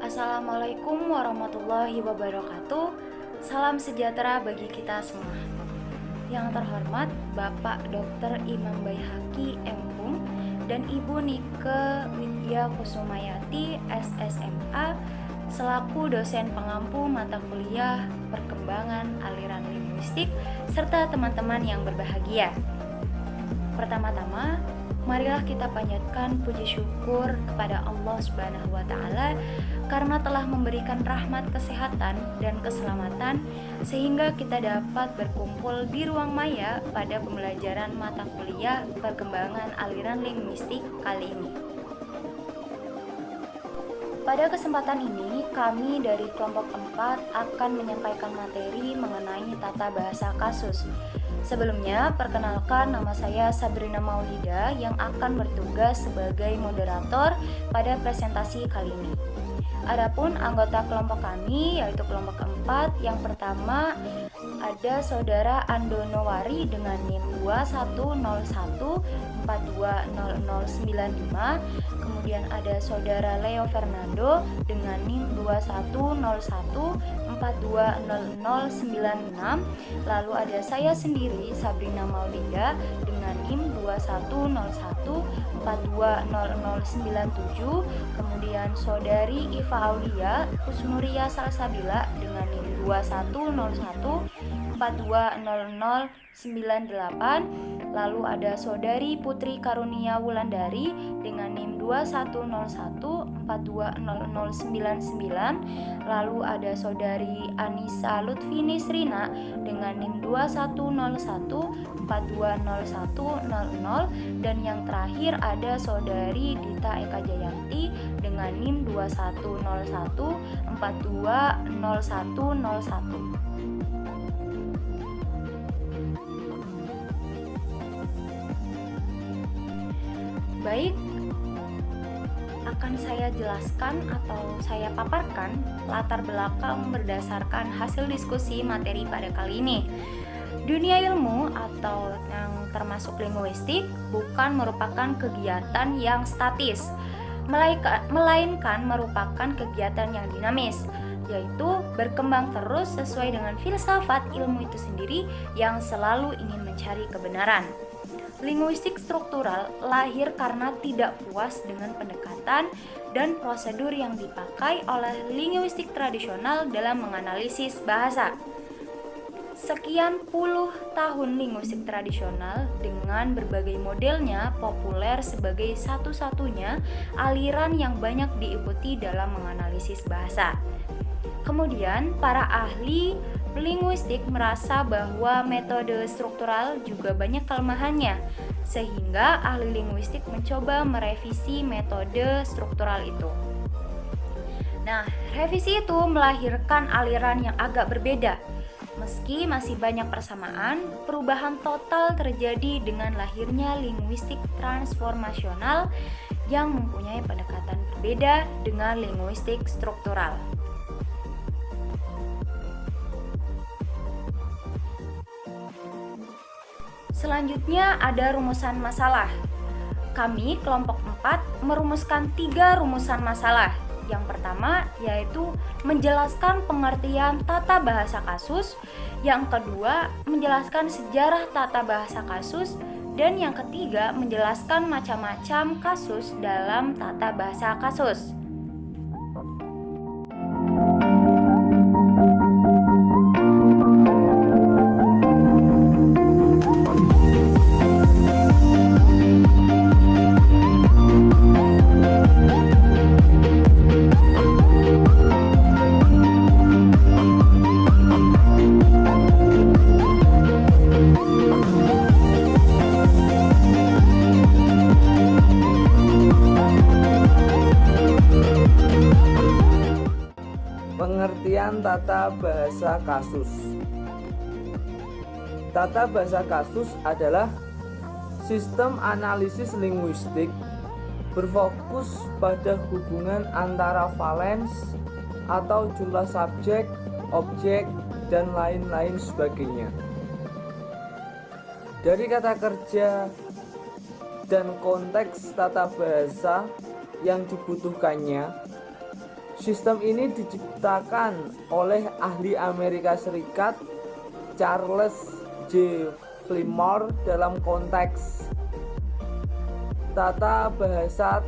Assalamualaikum warahmatullahi wabarakatuh. Salam sejahtera bagi kita semua. Yang terhormat Bapak Dr. Imam Baihaqi M.Hum dan Ibu Nike Widya Kusumayati SSMA selaku dosen pengampu mata kuliah perkembangan aliran linguistik serta teman-teman yang berbahagia. Pertama-tama, marilah kita panjatkan puji syukur kepada Allah Subhanahu wa Ta'ala karena telah memberikan rahmat kesehatan dan keselamatan sehingga kita dapat berkumpul di ruang maya pada pembelajaran mata kuliah perkembangan aliran linguistik kali ini. Pada kesempatan ini, kami dari kelompok 4 akan menyampaikan materi mengenai tata bahasa kasus. Sebelumnya, perkenalkan nama saya Sabrina Maulida yang akan bertugas sebagai moderator pada presentasi kali ini. Adapun anggota kelompok kami yaitu kelompok 4, yang pertama ada Saudara Andonowari dengan NIM 2101420095, kemudian ada Saudara Leo Fernando dengan NIM 2101420096, lalu ada saya sendiri Sabrina Maulida dengan NIM 2101420097, kemudian Saudari Iva Aulia Husnuria Salsabila dengan NIM 2101420098, lalu ada Saudari Putri Karunia Wulandari dengan NIM 2101420099, lalu ada Saudari Anissa Lutfi Nisrina dengan NIM 2101420100, dan yang terakhir ada Saudari Dita Eka Jayanti dengan NIM 2101420101. Baik, akan saya jelaskan atau saya paparkan latar belakang berdasarkan hasil diskusi materi pada kali ini. Dunia ilmu atau yang termasuk linguistik bukan merupakan kegiatan yang statis, melainkan merupakan kegiatan yang dinamis, yaitu berkembang terus sesuai dengan filsafat ilmu itu sendiri yang selalu ingin mencari kebenaran. Linguistik struktural lahir karena tidak puas dengan pendekatan dan prosedur yang dipakai oleh linguistik tradisional dalam menganalisis bahasa. Sekian puluh tahun linguistik tradisional dengan berbagai modelnya populer sebagai satu-satunya aliran yang banyak diikuti dalam menganalisis bahasa. Kemudian, para ahli linguistik merasa bahwa metode struktural juga banyak kelemahannya, sehingga ahli linguistik mencoba merevisi metode struktural itu. Nah, revisi itu melahirkan aliran yang agak berbeda. Meski masih banyak persamaan, perubahan total terjadi dengan lahirnya linguistik transformasional yang mempunyai pendekatan berbeda dengan linguistik struktural. Selanjutnya ada rumusan masalah. Kami kelompok 4 merumuskan 3 rumusan masalah. Yang pertama yaitu menjelaskan pengertian tata bahasa kasus, yang kedua menjelaskan sejarah tata bahasa kasus, dan yang ketiga menjelaskan macam-macam kasus dalam tata bahasa kasus. Pengertian tata bahasa kasus. Tata bahasa kasus adalah sistem analisis linguistik berfokus pada hubungan antara valens atau jumlah subjek, objek, dan lain-lain sebagainya. Dari kata kerja dan konteks tata bahasa yang dibutuhkannya, Sistem ini diciptakan oleh ahli Amerika Serikat Charles J. Fillmore dalam konteks tata bahasa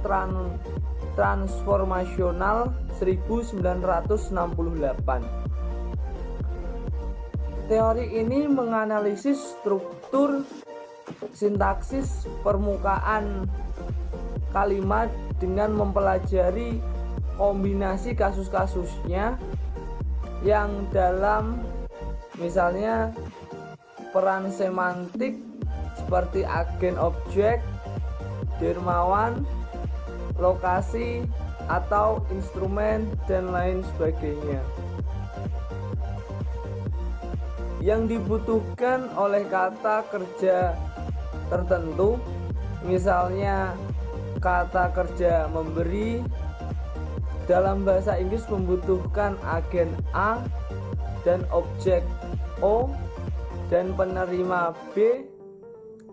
transformasional 1968. Teori ini menganalisis struktur sintaksis permukaan kalimat dengan mempelajari kombinasi kasus-kasusnya yang dalam misalnya peran semantik seperti agen objek, dermawan, lokasi, atau instrumen dan lain sebagainya. Yang dibutuhkan oleh kata kerja tertentu, misalnya kata kerja memberi, dalam bahasa Inggris membutuhkan agen A dan objek O dan penerima B.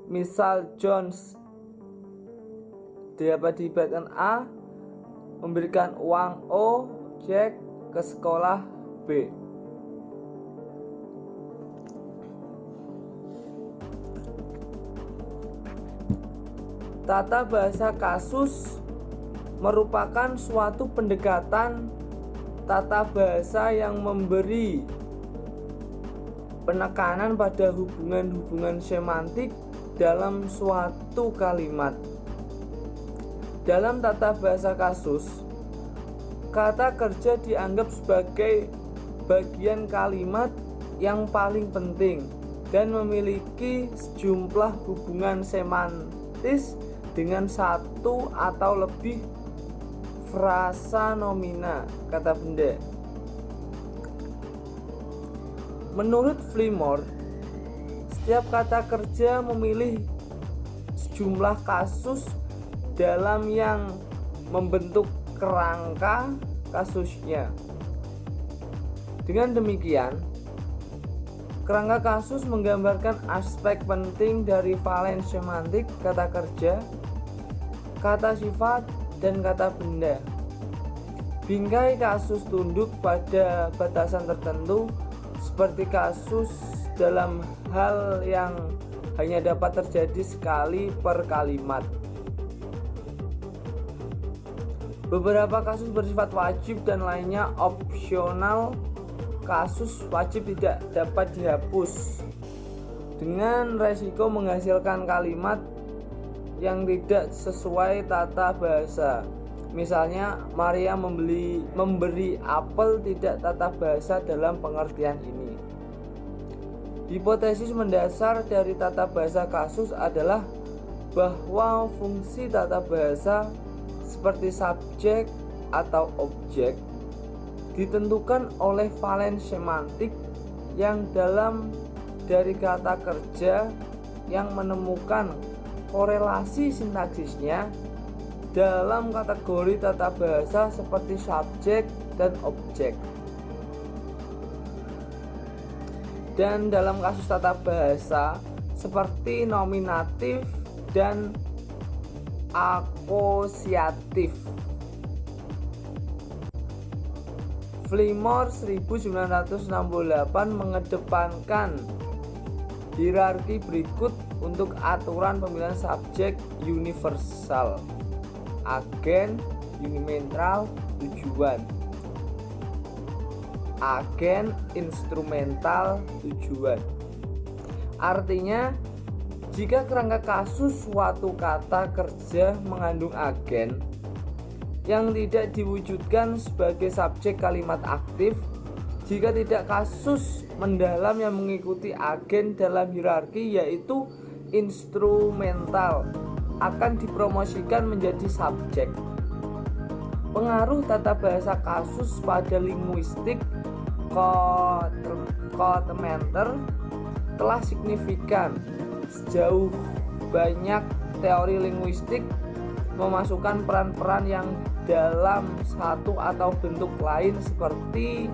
Misal Jones dapat dibacakan A memberikan uang O, Jack ke sekolah B. Tata bahasa kasus merupakan suatu pendekatan tata bahasa yang memberi penekanan pada hubungan-hubungan semantik dalam suatu kalimat. Dalam tata bahasa kasus, kata kerja dianggap sebagai bagian kalimat yang paling penting dan memiliki sejumlah hubungan semantis dengan satu atau lebih frasa nomina, kata benda. Menurut Fillmore, setiap kata kerja memilih sejumlah kasus dalam yang membentuk kerangka kasusnya. Dengan demikian, kerangka kasus menggambarkan aspek penting dari valens semantik kata kerja, kata sifat, dan kata benda. Bingkai kasus tunduk pada batasan tertentu, seperti kasus dalam hal yang hanya dapat terjadi sekali per kalimat. Beberapa kasus bersifat wajib dan lainnya opsional. Kasus wajib tidak dapat dihapus dengan resiko menghasilkan kalimat yang tidak sesuai tata bahasa. Misalnya, Maria memberi apel tidak tata bahasa dalam pengertian ini. Hipotesis mendasar dari tata bahasa kasus adalah bahwa fungsi tata bahasa seperti subjek atau objek ditentukan oleh valens semantik yang dalam dari kata kerja yang menemukan korelasi sintaksisnya dalam kategori tata bahasa seperti subjek dan objek. Dan dalam kasus tata bahasa seperti nominatif dan akosiatif. Fillmore 1968 mengedepankan hierarki berikut untuk aturan pemilihan subjek universal, agen, unimental, tujuan, agen, instrumental, tujuan. Artinya, jika kerangka kasus suatu kata kerja mengandung agen yang tidak diwujudkan sebagai subjek kalimat aktif, jika tidak kasus mendalam yang mengikuti agen dalam hierarki yaitu instrumental akan dipromosikan menjadi subjek. Pengaruh tata bahasa kasus pada linguistik Kottmeier telah signifikan. Sejauh banyak teori linguistik memasukkan peran-peran yang dalam satu atau bentuk lain seperti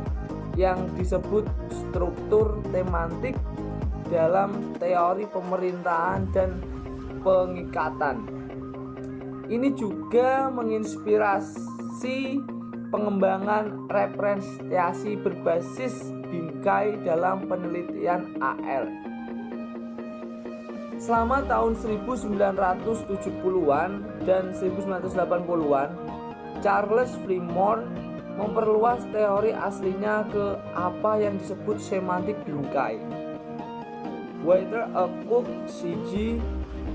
yang disebut struktur semantik dalam teori pemerintahan dan pengikatan. Ini juga menginspirasi pengembangan representasi berbasis bingkai dalam penelitian AL. Selama tahun 1970-an dan 1980-an, Charles Fillmore memperluas teori aslinya ke apa yang disebut semantik bingkai. Walter A. Cook, C.G.,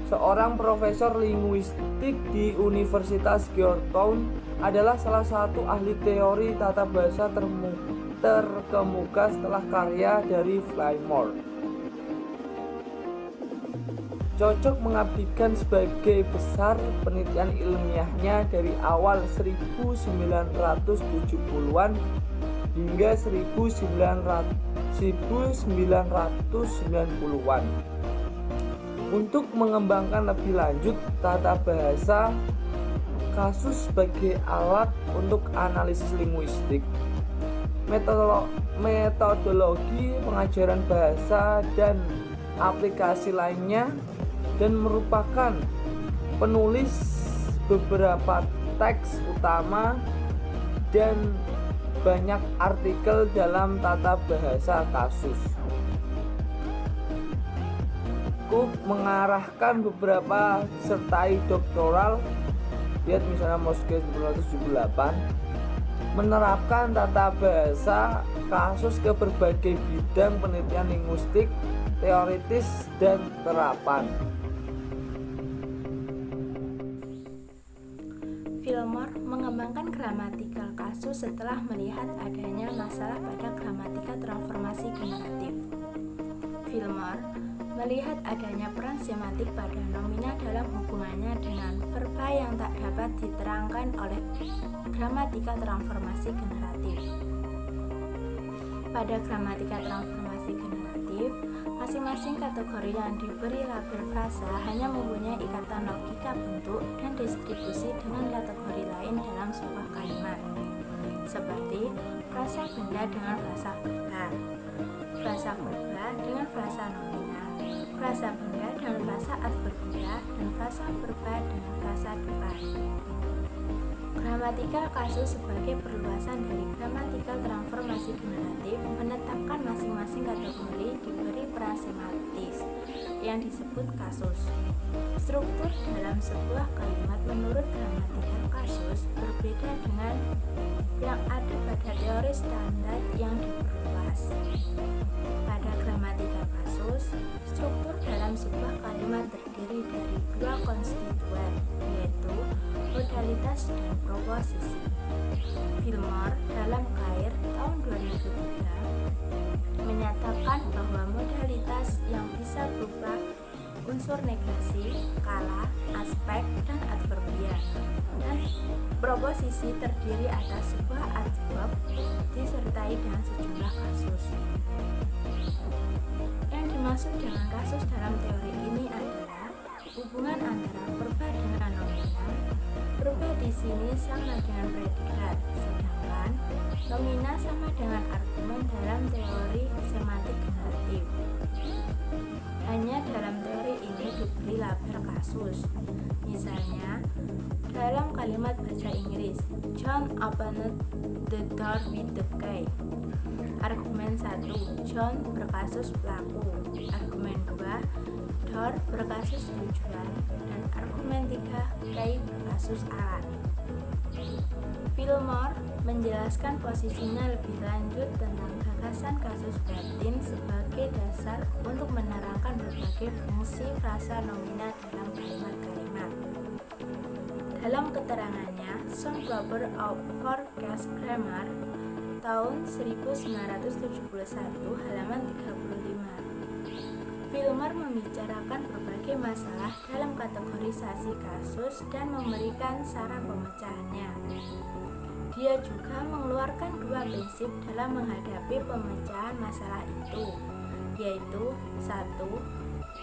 seorang profesor linguistik di Universitas Georgetown, adalah salah satu ahli teori tata bahasa terkemuka setelah karya dari Fillmore. Cocok mengabdikan sebagai besar penelitian ilmiahnya dari awal 1970-an hingga 1990-an untuk mengembangkan lebih lanjut tata bahasa kasus sebagai alat untuk analisis linguistik, metodologi pengajaran bahasa dan aplikasi lainnya, dan merupakan penulis beberapa teks utama dan banyak artikel dalam tata bahasa kasus. Cook mengarahkan beberapa disertai doktoral, lihat misalnya Moscow 1978, menerapkan tata bahasa kasus ke berbagai bidang penelitian linguistik, teoritis, dan terapan. Fillmore mengembangkan gramatikal kasus setelah melihat adanya masalah pada gramatika transformasi generatif. Fillmore melihat adanya peran semantik pada nomina dalam hubungannya dengan verba yang tak dapat diterangkan oleh gramatika transformasi generatif. Pada gramatika transformasi generatif, masing-masing kategori yang diberi label frasa hanya mempunyai ikatan logika bentuk dan distribusi dengan kategori lain dalam sebuah kalimat, seperti frasa benda dengan frasa verba, frasa verba dengan frasa nomina, frasa benda dengan frasa adverbia, dan frasa verba dengan frasa depan. Gramatikal kasus sebagai perluasan dari gramatikal transformasi generatif menetapkan masing-masing kategori diberi peran semantis yang disebut kasus. Struktur dalam sebuah kalimat menurut gramatikal kasus berbeda dengan yang ada pada teori standar yang diperluas. Pada gramatikal kasus, struktur dalam sebuah kalimat terdiri dari dua konstituen, yaitu modalitas dan proposisi. Fillmore dalam Cair tahun 2003 menyatakan bahwa modalitas yang bisa berupa unsur negasi, kala, aspek, dan adverbia, dan proposisi terdiri atas sebuah adverb disertai dengan sejumlah kasus. Yang dimaksud dengan kasus dalam teori ini adalah hubungan antara verba dengan nomina. Verba di sini sama dengan predikat, sedangkan nomina sama dengan argumen dalam teori semantik generatif. Hanya dalam teori ini diberi label kasus. Misalnya, dalam kalimat bahasa Inggris, John opened the door with the key. Argumen 1, John berkasus pelaku. Argumen 2, door berkasus tujuan. Dan argumen 3, key berkasus alat. Fillmore menjelaskan posisinya lebih lanjut tentang gagasan kasus batin sebagai dasar untuk menerangkan berbagai fungsi frasa nomina dalam kalimat-kalimat. Dalam keterangannya, Some Proper of Forecast Grammar tahun 1971 halaman 35. Fillmore membicarakan berbagai masalah dalam kategorisasi kasus dan memberikan saran pemecahannya. Dia juga mengeluarkan dua prinsip dalam menghadapi pemecahan masalah itu, yaitu 1.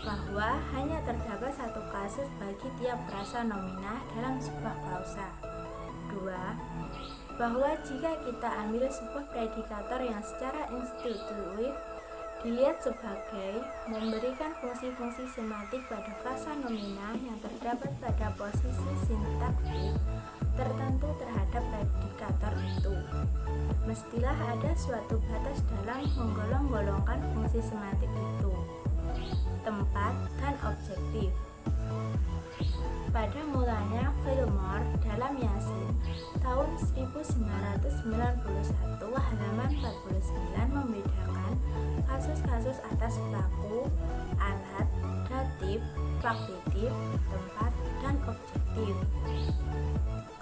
Bahwa hanya terdapat satu kasus bagi tiap frasa nomina dalam sebuah klausa. 2. Bahwa jika kita ambil sebuah predikator yang secara intuitif dilihat sebagai memberikan fungsi-fungsi semantik pada frasa nomina yang terdapat pada posisi sintaktik tertentu terhadap predikator itu, mestilah ada suatu batas dalam menggolong-golongkan fungsi semantik itu, tempat dan objektif. Pada mulanya Fillmore dalam Yasin tahun 1991 halaman 49 membedakan kasus-kasus atas pelaku, alat, datif, faktitif, tempat, dan objektif.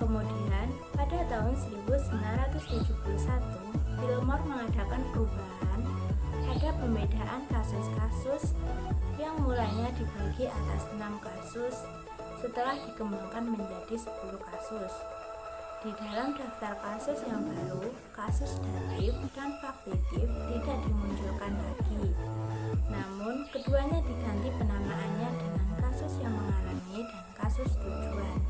Kemudian pada tahun 1971 Fillmore mengadakan perubahan pada pembedaan kasus-kasus yang mulanya dibagi atas 6 kasus setelah dikembangkan menjadi 10 kasus. Di dalam daftar kasus yang baru, kasus datif dan faktitif tidak dimunculkan lagi. Namun, keduanya diganti penamaannya dengan kasus yang mengalami dan kasus tujuan.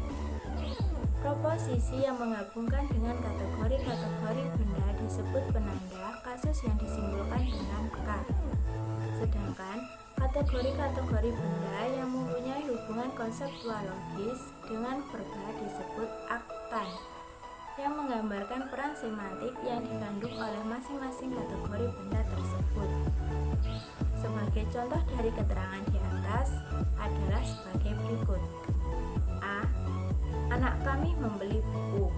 Proposisi yang menggabungkan dengan kategori-kategori benda disebut penanda kasus yang disimpulkan dengan K. Sedangkan kategori-kategori benda yang mempunyai hubungan konseptualogis dengan verba disebut aktan, yang menggambarkan peran semantik yang dikandung oleh masing-masing kategori benda tersebut. Sebagai contoh dari keterangan di atas adalah sebagai berikut. A. Anak kami membeli buku.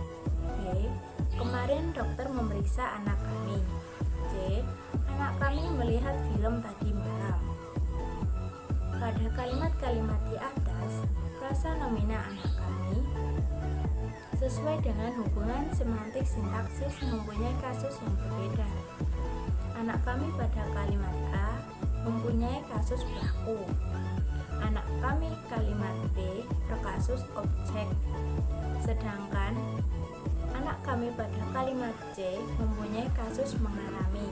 B. Kemarin dokter memeriksa anak kami. C. Anak kami melihat film tadi malam. Pada kalimat-kalimat di atas, frasa nomina anak kami sesuai dengan hubungan semantik sintaksis mempunyai kasus yang berbeda. Anak kami pada kalimat A mempunyai kasus pelaku. Anak kami kalimat B berkasus objek. Sedangkan anak kami pada kalimat C mempunyai kasus mengalami.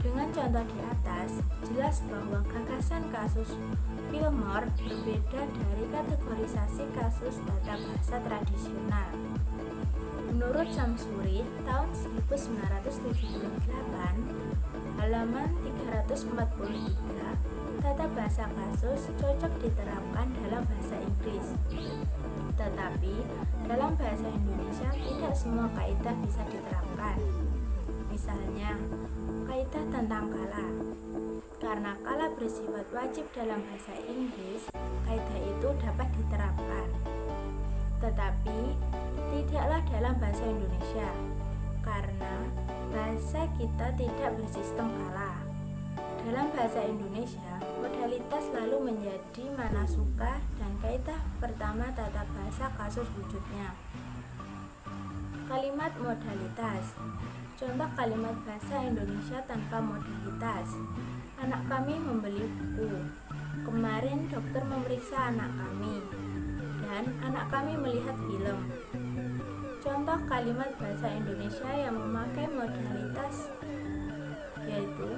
Dengan contoh di atas, jelas bahwa gagasan kasus Fillmore berbeda dari kategorisasi kasus tata bahasa tradisional. Menurut Samsuri, tahun 1978, halaman 343, tata bahasa kasus cocok diterapkan dalam bahasa Inggris. Tetapi, dalam bahasa Indonesia tidak semua kaidah bisa diterapkan. Misalnya, kaidah tentang kala. Karena kala bersifat wajib dalam bahasa Inggris, kaidah itu dapat diterapkan. Tetapi, tidaklah dalam bahasa Indonesia, karena bahasa kita tidak bersistem kala. Dalam bahasa Indonesia, modalitas lalu menjadi manasuka dan kaidah pertama tata bahasa kasus wujudnya. Kalimat modalitas. Contoh kalimat bahasa Indonesia tanpa modalitas. Anak kami membeli buku. Kemarin dokter memeriksa anak kami. Dan anak kami melihat film. Contoh kalimat bahasa Indonesia yang memakai modalitas yaitu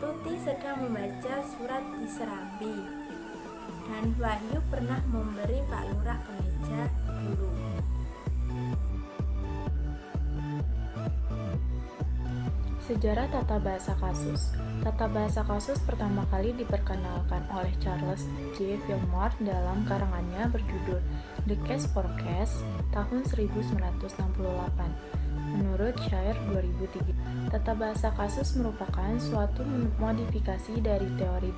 Tuti sedang membaca surat di Serambi. Dan Wahyu pernah memberi Pak Lurah kemeja dulu. Sejarah tata bahasa kasus. Tata bahasa kasus pertama kali diperkenalkan oleh Charles J. Fillmore dalam karangannya berjudul The Case for Case tahun 1968. Menurut Shire 2003, tata bahasa kasus merupakan suatu modifikasi dari teori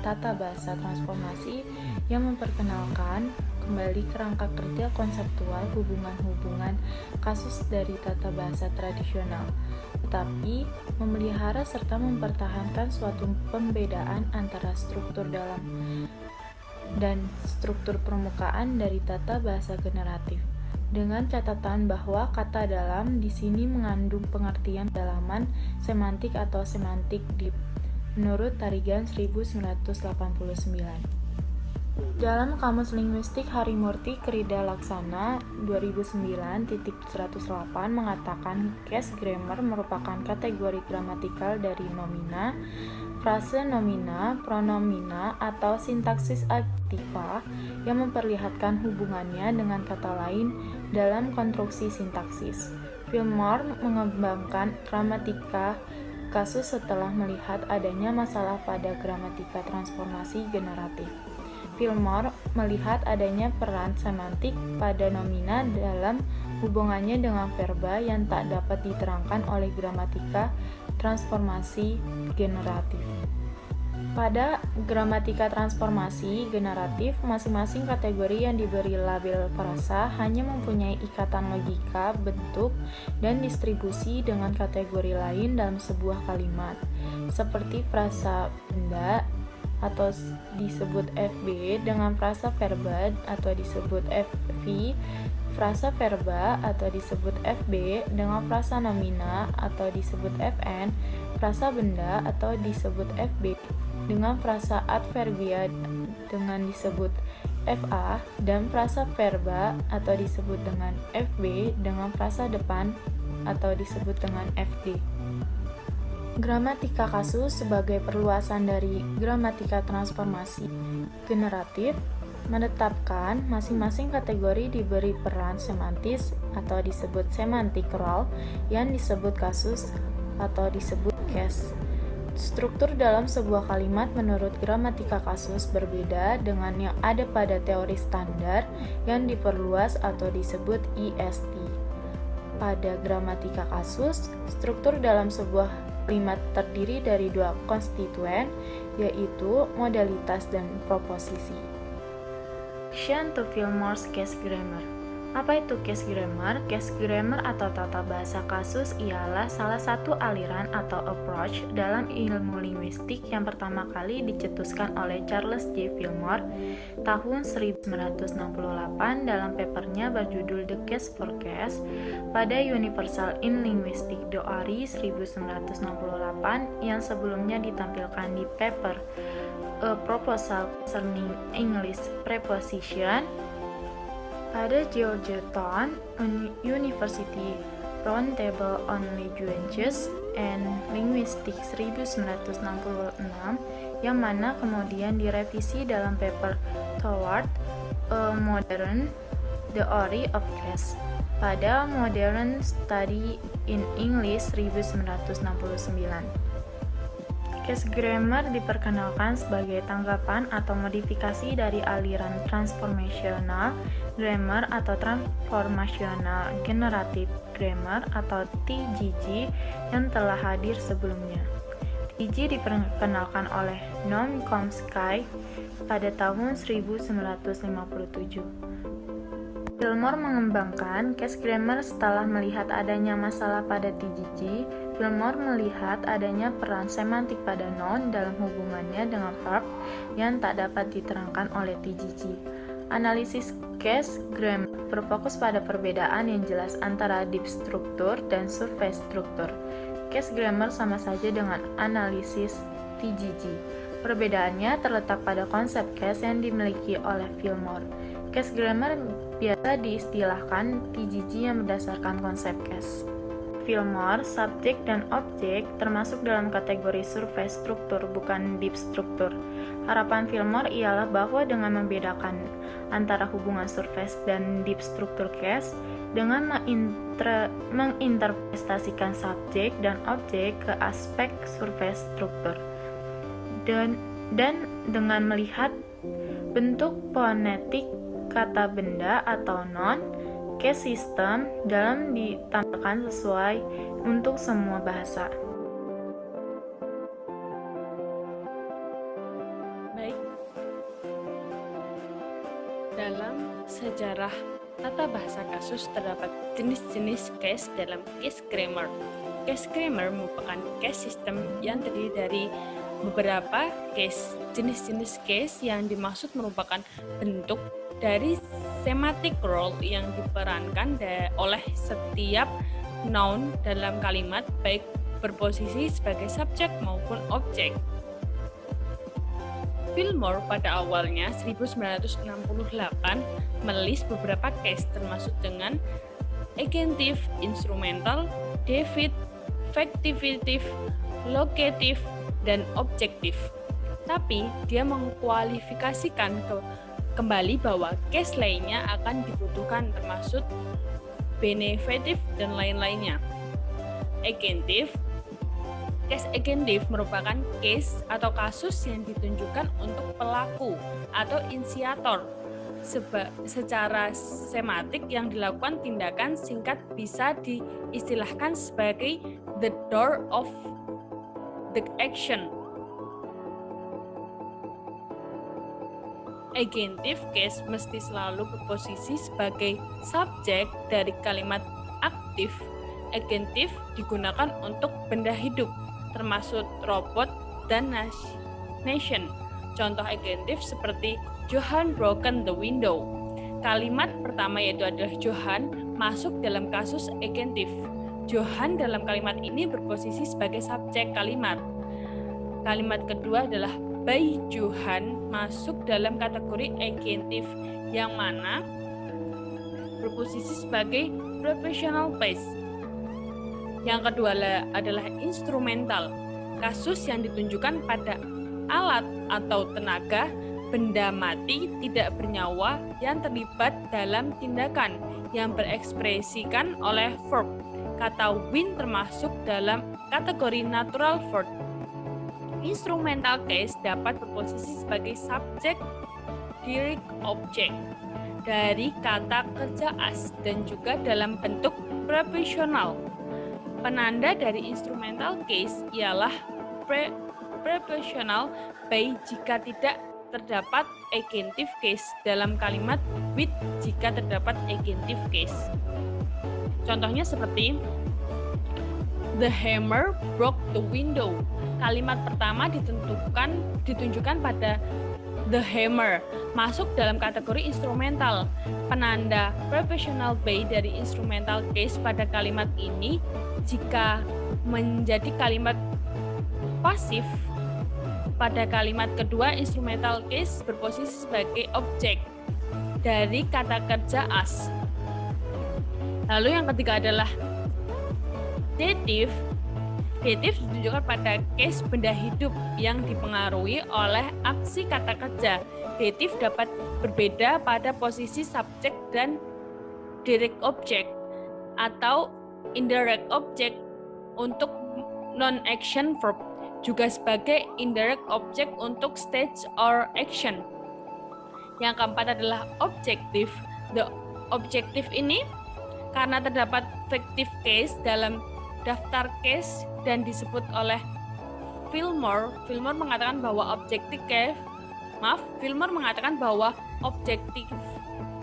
tata bahasa transformasi yang memperkenalkan kembali kerangka kerja konseptual hubungan-hubungan kasus dari tata bahasa tradisional, tetapi memelihara serta mempertahankan suatu pembedaan antara struktur dalam dan struktur permukaan dari tata bahasa generatif, dengan catatan bahwa kata dalam di sini mengandung pengertian dalaman semantik atau semantik deep, menurut Tarigan 1989. Dalam Kamus Linguistik Harimurti Krida Laksana 2009-108 mengatakan case grammar merupakan kategori gramatikal dari nomina, frase nomina, pronomina, atau sintaksis aktiva yang memperlihatkan hubungannya dengan kata lain dalam konstruksi sintaksis. Fillmore mengembangkan gramatika kasus setelah melihat adanya masalah pada gramatika transformasi generatif. Fillmore melihat adanya peran semantik pada nomina dalam hubungannya dengan verba yang tak dapat diterangkan oleh gramatika transformasi generatif. Pada gramatika transformasi generatif, masing-masing kategori yang diberi label frasa hanya mempunyai ikatan logika, bentuk, dan distribusi dengan kategori lain dalam sebuah kalimat, seperti frasa benda atau disebut FB dengan frasa verba atau disebut FV, frasa verba atau disebut FB dengan frasa nomina atau disebut FN, frasa benda atau disebut FB dengan frasa adverbia dengan disebut FA, dan frasa verba atau disebut dengan FB dengan frasa depan atau disebut dengan FD. Gramatika kasus sebagai perluasan dari gramatika transformasi generatif menetapkan masing-masing kategori diberi peran semantis atau disebut semantic role yang disebut kasus atau disebut case. Struktur dalam sebuah kalimat menurut gramatika kasus berbeda dengan yang ada pada teori standar yang diperluas atau disebut IST. Pada gramatika kasus, struktur dalam sebuah kalimat terdiri dari dua konstituen, yaitu modalitas dan proposisi. Introduction to Fillmore's Case Grammar. Apa itu case grammar? Case grammar atau tata bahasa kasus ialah salah satu aliran atau approach dalam ilmu linguistik yang pertama kali dicetuskan oleh Charles J. Fillmore tahun 1968 dalam papernya berjudul The Case for Case pada Universal in Linguistics Theory 1968 yang sebelumnya ditampilkan di paper A Proposal Concerning English Preposition pada Georgetown University Roundtable on Languages and Linguistics 1966 yang mana kemudian direvisi dalam paper Toward a Modern Theory of Case pada Modern Study in English 1969. Case grammar diperkenalkan sebagai tanggapan atau modifikasi dari aliran transformational grammar atau transformational generative grammar atau TGG yang telah hadir sebelumnya. TGG diperkenalkan oleh Noam Chomsky pada tahun 1957. Fillmore mengembangkan case grammar setelah melihat adanya masalah pada TGG. Fillmore melihat adanya peran semantik pada noun dalam hubungannya dengan verb yang tak dapat diterangkan oleh TGG. Analisis case grammar berfokus pada perbedaan yang jelas antara deep struktur dan surface struktur. Case grammar sama saja dengan analisis TGG. Perbedaannya terletak pada konsep case yang dimiliki oleh Fillmore. Case grammar biasa diistilahkan TGG yang berdasarkan konsep case. Fillmore, subjek dan objek termasuk dalam kategori surface struktur, bukan deep struktur. Harapan Fillmore ialah bahwa dengan membedakan antara hubungan surface dan deep struktur case, dengan menginterpretasikan subjek dan objek ke aspek surface struktur, dan dengan melihat bentuk fonetik kata benda atau noun, case system dalam ditampilkan sesuai untuk semua bahasa. Baik, dalam sejarah tata bahasa kasus terdapat jenis-jenis case dalam case grammar. Case grammar merupakan case system yang terdiri dari beberapa case. Jenis-jenis case yang dimaksud merupakan bentuk dari semantic role yang diperankan oleh setiap noun dalam kalimat, baik berposisi sebagai subjek maupun objek. Fillmore pada awalnya 1968 melis beberapa case termasuk dengan agentive, instrumental, dative, factivative, locative, dan objektif. Tapi dia mengkualifikasikan kembali bahwa case lainnya akan dibutuhkan termasuk benefitive dan lain-lainnya. Agentive. Case agentive merupakan case atau kasus yang ditunjukkan untuk pelaku atau inisiator secara sematik yang dilakukan tindakan singkat bisa diistilahkan sebagai the door of the action. Agentive case mesti selalu berposisi sebagai subjek dari kalimat aktif. Agentive digunakan untuk benda hidup, termasuk robot dan nation. Contoh agentive seperti Johann broken the window. Kalimat pertama yaitu adalah Johann masuk dalam kasus agentive. Johann dalam kalimat ini berposisi sebagai subjek kalimat. Kalimat kedua adalah by Johann masuk dalam kategori agentive yang mana berposisi sebagai professional base. Yang kedua adalah instrumental, kasus yang ditunjukkan pada alat atau tenaga benda mati tidak bernyawa yang terlibat dalam tindakan yang berekspresikan oleh verb. Kata win termasuk dalam kategori natural verb. Instrumental case dapat berposisi sebagai subjek direct object dari kata kerja as dan juga dalam bentuk prepositional. Penanda dari instrumental case ialah prepositional by jika tidak terdapat agentive case dalam kalimat with jika terdapat agentive case. Contohnya seperti the hammer broke the window. Kalimat pertama ditunjukkan pada the hammer, masuk dalam kategori instrumental. Penanda prepositional by dari instrumental case pada kalimat ini jika menjadi kalimat pasif. Pada kalimat kedua, instrumental case berposisi sebagai objek dari kata kerja as. Lalu yang ketiga adalah dative. Dative ditunjukkan pada case benda hidup yang dipengaruhi oleh aksi kata kerja. Dative dapat berbeda pada posisi subjek dan direct object atau indirect object untuk non-action verb, juga sebagai indirect object untuk stage or action. Yang keempat adalah objective. The objective ini karena terdapat fictive case dalam daftar case dan disebut oleh Fillmore. Fillmore mengatakan bahwa objective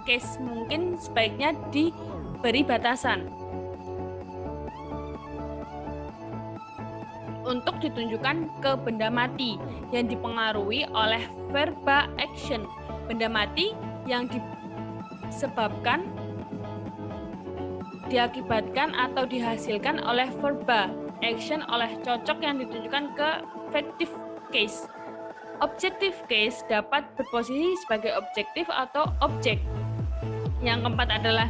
case mungkin sebaiknya diberi batasan untuk ditunjukkan ke benda mati yang dipengaruhi oleh verba action. Benda mati yang diakibatkan atau dihasilkan oleh verba action oleh cocok yang ditunjukkan ke fictive case. Objective case dapat berposisi sebagai objektif atau objek. Yang keempat adalah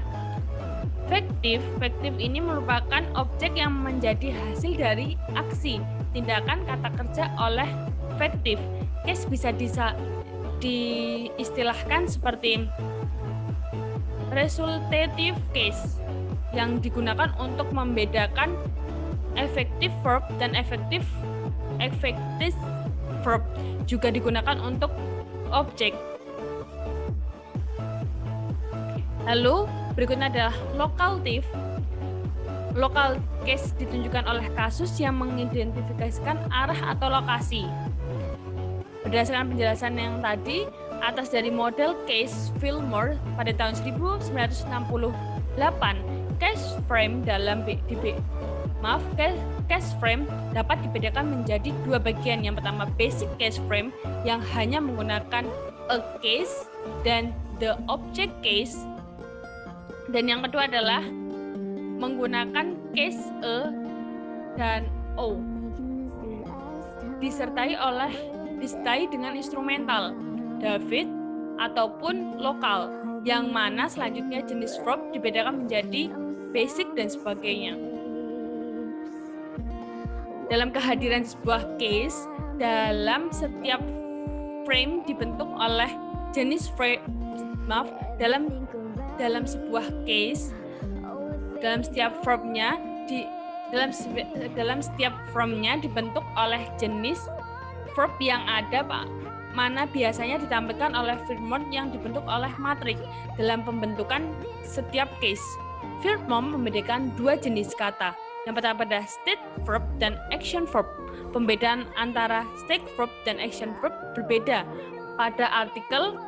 fictive. Fictive ini merupakan objek yang menjadi hasil dari aksi tindakan kata kerja oleh fictive. Case bisa diistilahkan seperti resultative case yang digunakan untuk membedakan effective verb dan effective verb, juga digunakan untuk objek. Lalu berikutnya adalah locative. Local case ditunjukkan oleh kasus yang mengidentifikasikan arah atau lokasi. Berdasarkan penjelasan yang tadi, atas dari model case Fillmore pada tahun 1968, case frame case frame dapat dibedakan menjadi dua bagian. Yang pertama basic case frame yang hanya menggunakan a case dan the object case, dan yang kedua adalah menggunakan case a dan o disertai dengan instrumental David ataupun lokal, yang mana selanjutnya jenis verb dibedakan menjadi basic dan sebagainya. Dalam kehadiran sebuah case, dalam setiap frame dibentuk oleh jenis dalam sebuah case, dalam setiap verbnya dalam setiap formnya dibentuk oleh jenis verb yang ada mana biasanya ditampilkan oleh verb yang dibentuk oleh matrik dalam pembentukan setiap case. Verb membedakan dua jenis kata. Yang pertama pada state verb dan action verb. Pembedaan antara state verb dan action verb berbeda. Pada artikel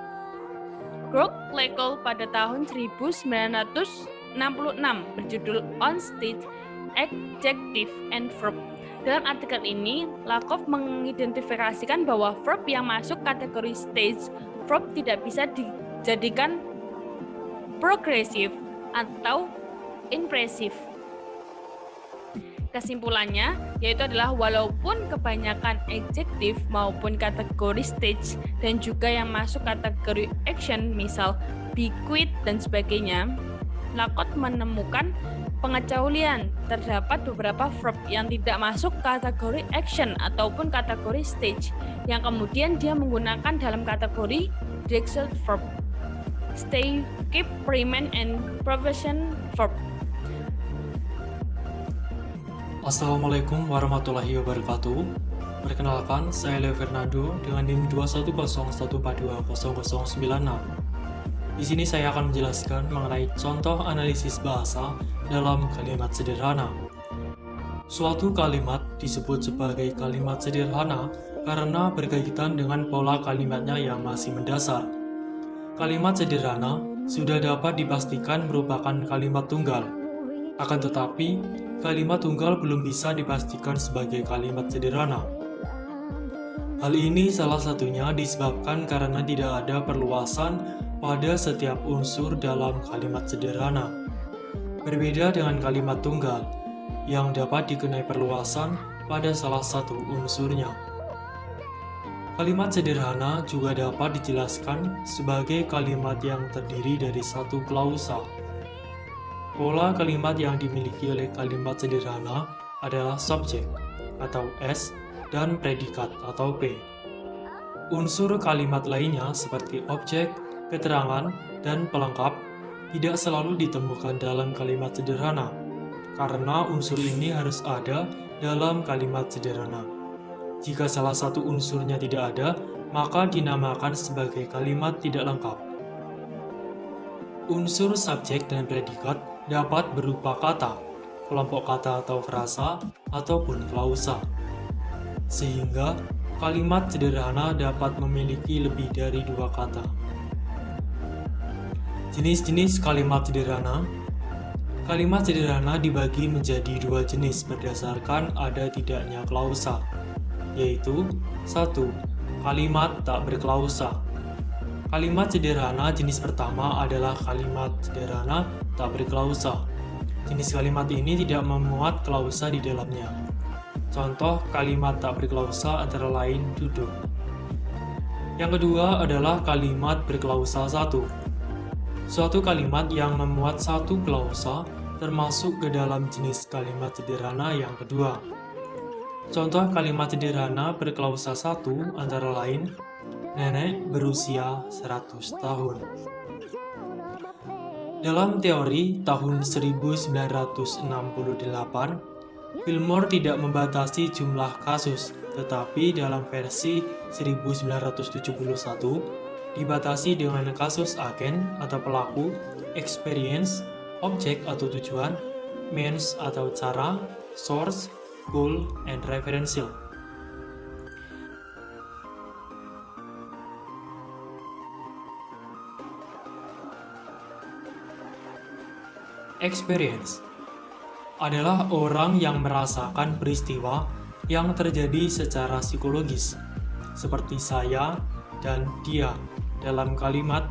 Grok Legal pada tahun 1966 berjudul On State, Adjective and Verb. Dalam artikel ini, Lakoff mengidentifikasikan bahwa verb yang masuk kategori stage verb tidak bisa dijadikan progresif atau impresif. Kesimpulannya, yaitu adalah walaupun kebanyakan adjektif maupun kategori stage dan juga yang masuk kategori action, misal be, quit, dan sebagainya, Lakoff menemukan pengecualian terdapat beberapa verb yang tidak masuk kategori action ataupun kategori stage yang kemudian dia menggunakan dalam kategori direct verb, stay, keep, remain, and profession verb. Assalamualaikum warahmatullahi wabarakatuh. Perkenalkan, saya Leo Fernando dengan NIM 21014200096. Di sini saya akan menjelaskan mengenai contoh analisis bahasa dalam kalimat sederhana. Suatu kalimat disebut sebagai kalimat sederhana karena berkaitan dengan pola kalimatnya yang masih mendasar. Kalimat sederhana sudah dapat dipastikan merupakan kalimat tunggal. Akan tetapi, kalimat tunggal belum bisa dipastikan sebagai kalimat sederhana. Hal ini salah satunya disebabkan karena tidak ada perluasan pada setiap unsur dalam kalimat sederhana. Berbeda dengan kalimat tunggal, yang dapat dikenai perluasan pada salah satu unsurnya. Kalimat sederhana juga dapat dijelaskan sebagai kalimat yang terdiri dari satu klausa. Pola kalimat yang dimiliki oleh kalimat sederhana adalah subjek atau S dan predikat atau P. Unsur kalimat lainnya seperti objek, keterangan, dan pelengkap tidak selalu ditemukan dalam kalimat sederhana, karena unsur ini harus ada dalam kalimat sederhana. Jika salah satu unsurnya tidak ada, maka dinamakan sebagai kalimat tidak lengkap. Unsur subjek dan predikat dapat berupa kata, kelompok kata atau frasa, ataupun klausa. Sehingga kalimat sederhana dapat memiliki lebih dari dua kata. Jenis-jenis kalimat sederhana. Kalimat sederhana dibagi menjadi dua jenis berdasarkan ada tidaknya klausa, yaitu 1. Kalimat tak berklausa. Kalimat sederhana jenis pertama adalah kalimat sederhana tak berklausa. Jenis kalimat ini tidak memuat klausa di dalamnya. Contoh kalimat tak berklausa antara lain duduk. Yang kedua adalah kalimat berklausa 1. Suatu kalimat yang memuat satu klausa termasuk ke dalam jenis kalimat sederhana yang kedua. Contoh kalimat sederhana berklausa 1 antara lain nenek berusia 100 tahun. Dalam teori tahun 1968, Fillmore tidak membatasi jumlah kasus, tetapi dalam versi 1971 dibatasi dengan kasus agen atau pelaku, experience, objek atau tujuan, means atau cara, source, goal, and referential. Experience adalah orang yang merasakan peristiwa yang terjadi secara psikologis, seperti saya dan dia dalam kalimat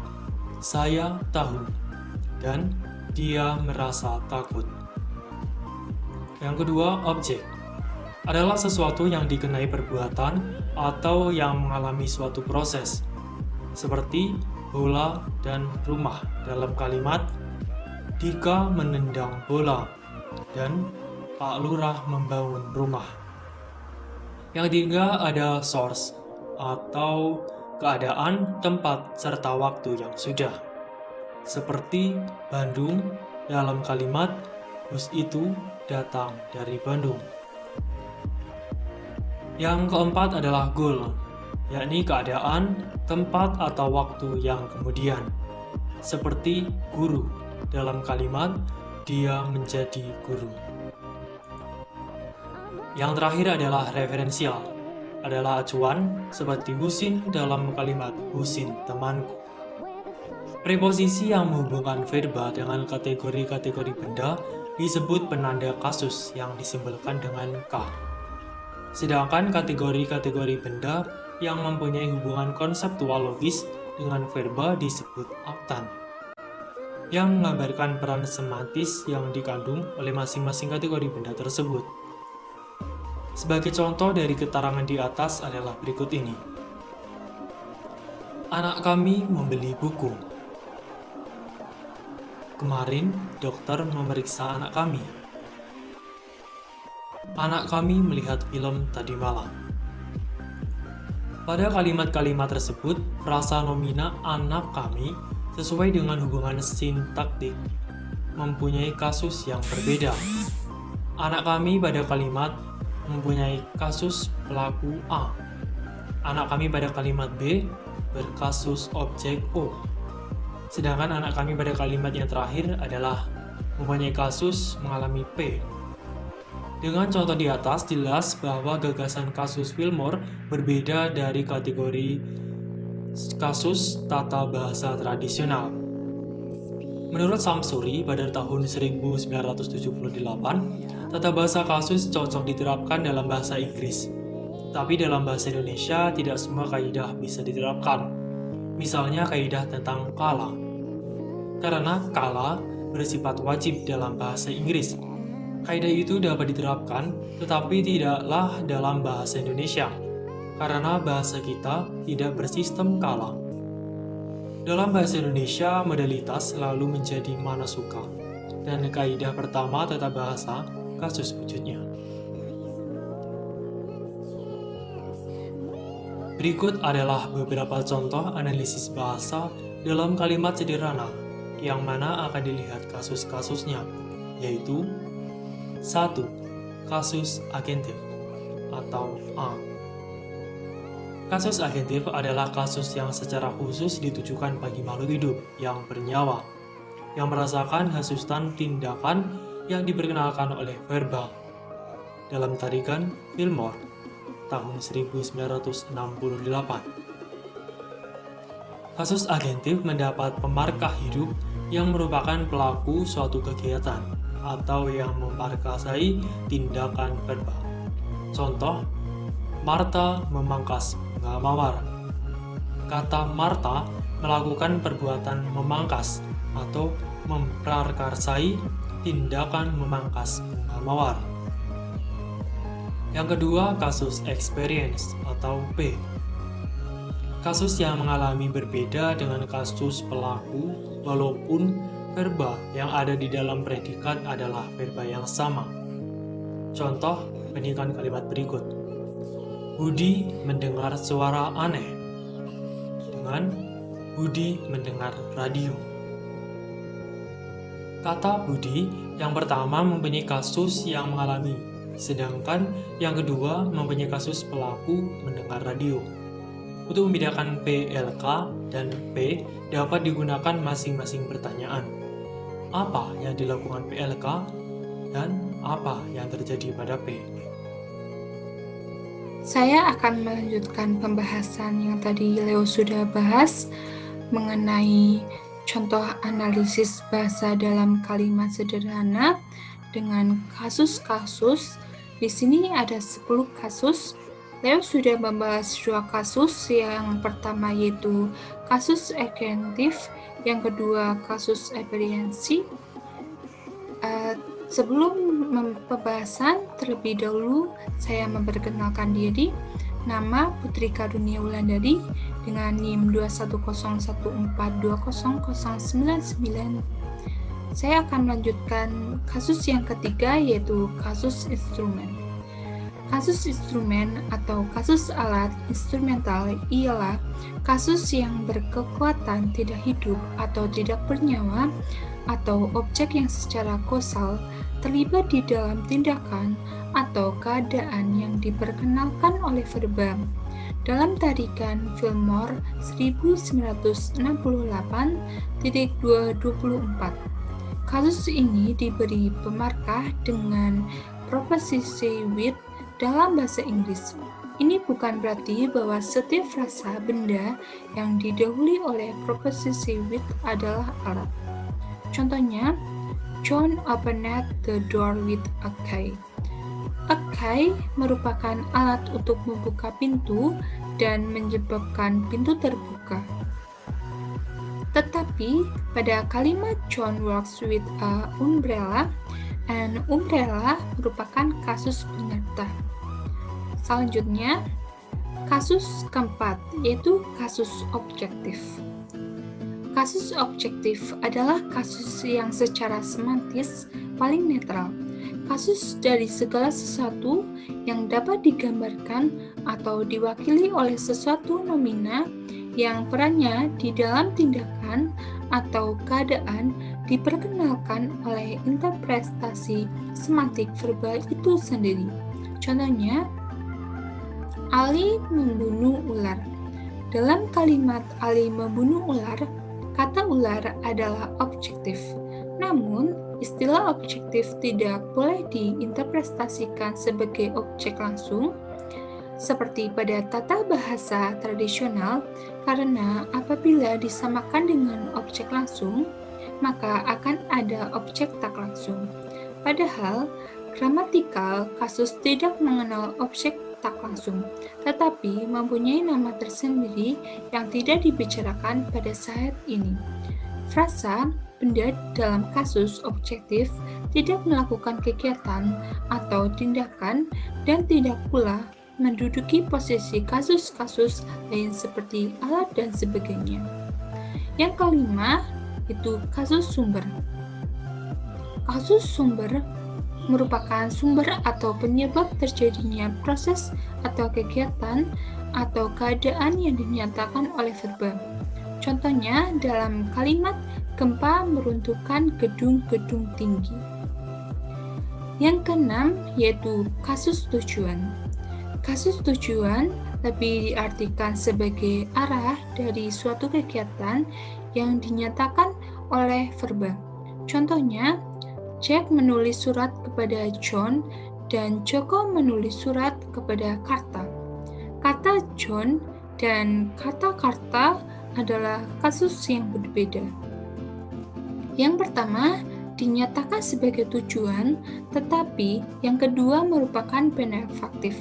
saya tahu dan dia merasa takut. Yang kedua, objek adalah sesuatu yang dikenai perbuatan atau yang mengalami suatu proses, seperti bola dan rumah dalam kalimat Dika menendang bola dan Pak Lurah membangun rumah. Yang ketiga ada source atau keadaan, tempat, serta waktu yang sudah. Seperti Bandung dalam kalimat bus itu datang dari Bandung. Yang keempat adalah goal yakni keadaan, tempat, atau waktu yang kemudian. Seperti guru dalam kalimat dia menjadi guru. Yang terakhir adalah referensial, adalah acuan seperti Husin dalam kalimat Husin temanku. Preposisi yang menghubungkan verba dengan kategori-kategori benda disebut penanda kasus yang disimbolkan dengan K. Sedangkan kategori-kategori benda yang mempunyai hubungan konseptual logis dengan verba disebut aktan, yang menggambarkan peran semantis yang dikandung oleh masing-masing kategori benda tersebut. Sebagai contoh dari keterangan di atas adalah berikut ini. Anak kami membeli buku. Kemarin, dokter memeriksa anak kami. Anak kami melihat film tadi malam. Pada kalimat-kalimat tersebut, frasa nomina anak kami sesuai dengan hubungan sintaktik mempunyai kasus yang berbeda. Anak kami pada kalimat mempunyai kasus pelaku A. Anak kami pada kalimat B berkasus objek O. Sedangkan anak kami pada kalimat yang terakhir adalah mempunyai kasus mengalami P. Dengan contoh di atas, jelas bahwa gagasan kasus Fillmore berbeda dari kategori kasus tata bahasa tradisional. Menurut Samsuri, pada tahun 1978, tata bahasa kasus cocok diterapkan dalam bahasa Inggris. Tapi dalam bahasa Indonesia, tidak semua kaidah bisa diterapkan. Misalnya kaidah tentang kala. Karena kala bersifat wajib dalam bahasa Inggris. Kaidah itu dapat diterapkan, tetapi tidaklah dalam bahasa Indonesia, karena bahasa kita tidak bersistem kala. Dalam bahasa Indonesia, modalitas selalu menjadi mana suka, dan kaidah pertama tata bahasa kasus wujudnya. Berikut adalah beberapa contoh analisis bahasa dalam kalimat sederhana, yang mana akan dilihat kasus-kasusnya, yaitu 1. Kasus agentif atau A. Kasus agentif adalah kasus yang secara khusus ditujukan bagi makhluk hidup yang bernyawa, yang merasakan hasutan tindakan yang diperkenalkan oleh verba. Dalam tarikan Fillmore tahun 1968. Kasus agentif mendapat pemarkah hidup yang merupakan pelaku suatu kegiatan atau yang memperkasai tindakan verba. Contoh, Marta memangkas bunga mawar. Kata Marta melakukan perbuatan memangkas atau memprakarsai tindakan memangkas bunga mawar. Yang kedua, kasus experience atau P. Kasus yang mengalami berbeda dengan kasus pelaku walaupun verba yang ada di dalam predikat adalah verba yang sama. Contoh, pendidikan kalimat berikut. Budi mendengar suara aneh dengan Budi mendengar radio. Kata Budi yang pertama mempunyai kasus yang mengalami, sedangkan yang kedua mempunyai kasus pelaku mendengar radio. Untuk membedakan PLK dan P dapat digunakan masing-masing pertanyaan. Apa yang dilakukan PLK dan apa yang terjadi pada P? Saya akan melanjutkan pembahasan yang tadi Leo sudah bahas mengenai contoh analisis bahasa dalam kalimat sederhana dengan kasus-kasus. Di sini ada 10 kasus. Leo sudah membahas 2 kasus, yang pertama yaitu kasus agentif, yang kedua kasus aperiensi. Sebelum pembahasan, terlebih dahulu saya memperkenalkan diri. Nama Putri Karunia Wulandari dengan NIM 21014200099. Saya akan melanjutkan kasus yang ketiga, yaitu kasus instrumen. Kasus instrumen atau kasus alat instrumental ialah kasus yang berkekuatan tidak hidup atau tidak bernyawa atau objek yang secara kausal terlibat di dalam tindakan atau keadaan yang diperkenalkan oleh verba. dalam tarikan Fillmore 1968-224. Kasus ini diberi pemarkah dengan proposisi with dalam bahasa Inggris. Ini bukan berarti bahwa setiap frasa benda yang didahului oleh proposisi with adalah alat. Contohnya, John opened the door with a key. A key merupakan alat untuk membuka pintu dan menyebabkan pintu terbuka. Tetapi pada kalimat John works with a umbrella, an umbrella merupakan kasus penyerta. Selanjutnya, kasus keempat yaitu kasus objektif. Kasus objektif adalah kasus yang secara semantis paling netral. Kasus dari segala sesuatu yang dapat digambarkan atau diwakili oleh sesuatu nomina yang perannya di dalam tindakan atau keadaan diperkenalkan oleh interpretasi semantik verbal itu sendiri. Contohnya, Ali membunuh ular. Dalam kalimat Ali membunuh ular, kata ular adalah objektif. Namun, istilah objektif tidak boleh diinterpretasikan sebagai objek langsung, seperti pada tata bahasa tradisional, karena apabila disamakan dengan objek langsung, maka akan ada objek tak langsung. Padahal, gramatikal kasus tidak mengenal objek tak langsung, tetapi mempunyai nama tersendiri yang tidak dibicarakan pada saat ini. Frasa benda dalam kasus objektif tidak melakukan kegiatan atau tindakan dan tidak pula menduduki posisi kasus-kasus lain seperti alat dan sebagainya. Yang kelima, itu kasus sumber. Kasus sumber merupakan sumber atau penyebab terjadinya proses atau kegiatan atau keadaan yang dinyatakan oleh verba. Contohnya dalam kalimat gempa meruntuhkan gedung-gedung tinggi. Yang keenam yaitu kasus tujuan. Kasus tujuan lebih diartikan sebagai arah dari suatu kegiatan yang dinyatakan oleh verba. Contohnya, Jack menulis surat kepada John dan Joko menulis surat kepada Karta. Kata John dan kata Karta adalah kasus yang berbeda. Yang pertama dinyatakan sebagai tujuan, tetapi yang kedua merupakan benefaktif.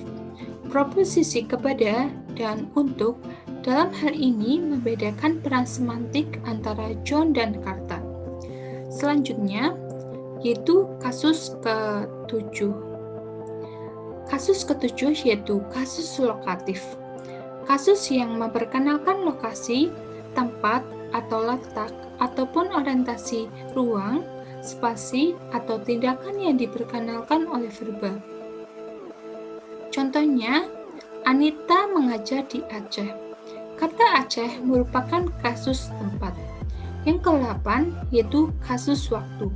Proposisi kepada dan untuk dalam hal ini membedakan peran semantik antara John dan Karta. Selanjutnya, yaitu kasus ke-7. Kasus ke-7 yaitu kasus lokatif. Kasus yang memperkenalkan lokasi, tempat, atau letak, ataupun orientasi ruang, spasi, atau tindakan yang diperkenalkan oleh verba. Contohnya, Anita mengajar di Aceh. Kata Aceh merupakan kasus tempat. Yang ke-8 yaitu kasus waktu.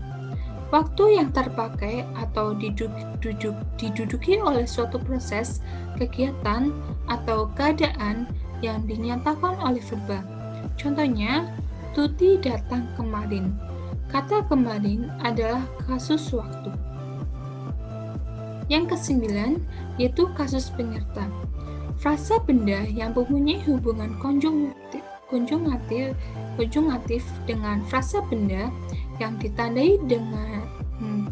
Waktu yang terpakai atau diduduki oleh suatu proses, kegiatan, atau keadaan yang dinyatakan oleh verba. Contohnya, Tuti datang kemarin. Kata kemarin adalah kasus waktu. Yang ke-9 yaitu kasus penyerta. Frasa benda yang mempunyai hubungan konjugatif dengan frasa benda yang ditandai dengan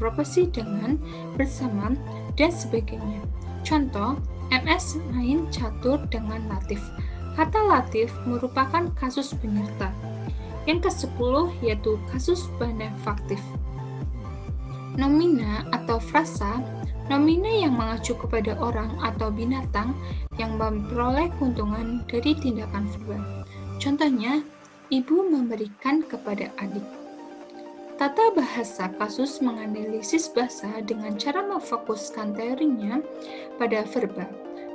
proposisi dengan, bersama, dan sebagainya. Contoh, MS main catur dengan Latif. Kata Latif merupakan kasus penyerta. Yang ke-10 yaitu kasus benefaktif. Nomina atau frasa, nomina yang mengacu kepada orang atau binatang yang memperoleh keuntungan dari tindakan verbal. Contohnya, ibu memberikan kepada adik. Tata bahasa kasus menganalisis bahasa dengan cara memfokuskan teorinya pada verba.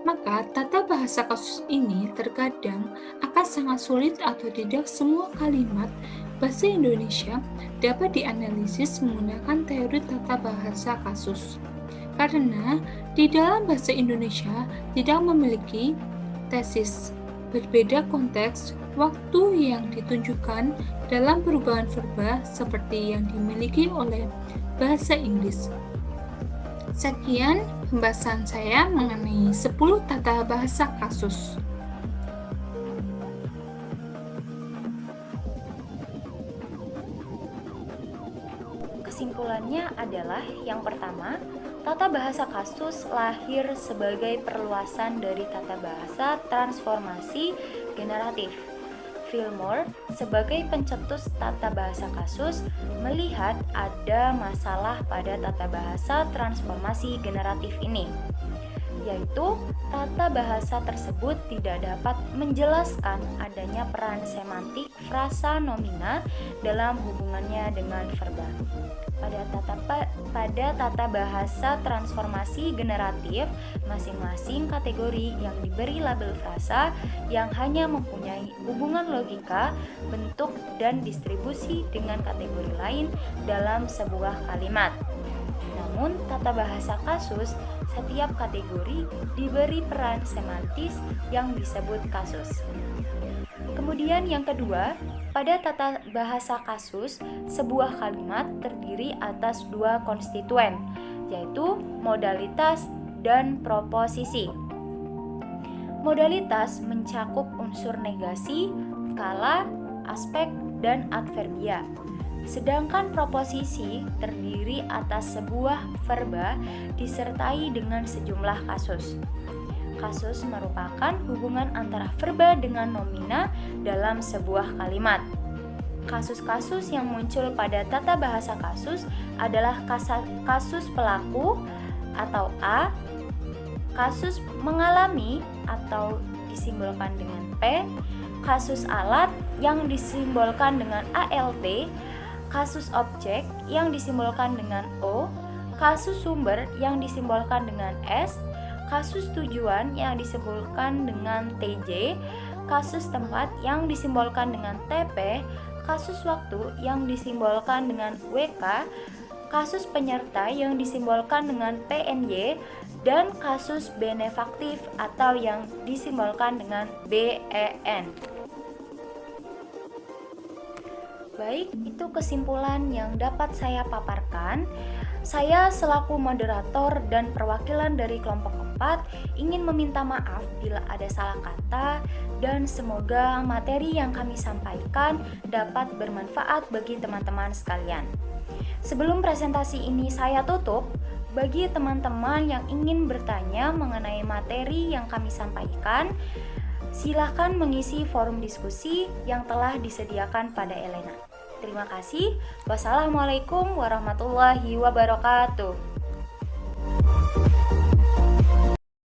Maka tata bahasa kasus ini terkadang akan sangat sulit atau tidak semua kalimat bahasa Indonesia dapat dianalisis menggunakan teori tata bahasa kasus. Karena di dalam bahasa Indonesia tidak memiliki tesis. Berbeda konteks, waktu yang ditunjukkan dalam perubahan verba seperti yang dimiliki oleh bahasa Inggris. Sekian pembahasan saya mengenai 10 tata bahasa kasus. Kesimpulannya adalah yang pertama, tata bahasa kasus lahir sebagai perluasan dari tata bahasa transformasi generatif. Fillmore, sebagai pencetus tata bahasa kasus, melihat ada masalah pada tata bahasa transformasi generatif ini, yaitu tata bahasa tersebut tidak dapat menjelaskan adanya peran semantik frasa nomina dalam hubungannya dengan verba. Pada tata bahasa transformasi generatif, masing-masing kategori yang diberi label frasa yang hanya mempunyai hubungan logika, bentuk, dan distribusi dengan kategori lain dalam sebuah kalimat. Namun, tata bahasa kasus, setiap kategori diberi peran semantis yang disebut kasus. Kemudian yang kedua, pada tata bahasa kasus, sebuah kalimat terdiri atas dua konstituen, yaitu modalitas dan proposisi. Modalitas mencakup unsur negasi, skala, aspek, dan adverbia. Sedangkan proposisi terdiri atas sebuah verba disertai dengan sejumlah kasus. Kasus merupakan hubungan antara verba dengan nomina dalam sebuah kalimat. Kasus-kasus yang muncul pada tata bahasa kasus adalah kasus pelaku atau A, kasus mengalami atau disimbolkan dengan P, kasus alat yang disimbolkan dengan ALT, kasus objek yang disimbolkan dengan O, kasus sumber yang disimbolkan dengan S, kasus tujuan yang disimbolkan dengan TJ, kasus tempat yang disimbolkan dengan TP, kasus waktu yang disimbolkan dengan WK, kasus penyerta yang disimbolkan dengan PNY, dan kasus benefaktif atau yang disimbolkan dengan BEN. Baik, itu kesimpulan yang dapat saya paparkan. Saya selaku moderator dan perwakilan dari kelompok 4 ingin meminta maaf bila ada salah kata dan semoga materi yang kami sampaikan dapat bermanfaat bagi teman-teman sekalian. Sebelum presentasi ini saya tutup, bagi teman-teman yang ingin bertanya mengenai materi yang kami sampaikan, silakan mengisi forum diskusi yang telah disediakan pada Elena. Terima kasih. Wassalamualaikum warahmatullahi wabarakatuh.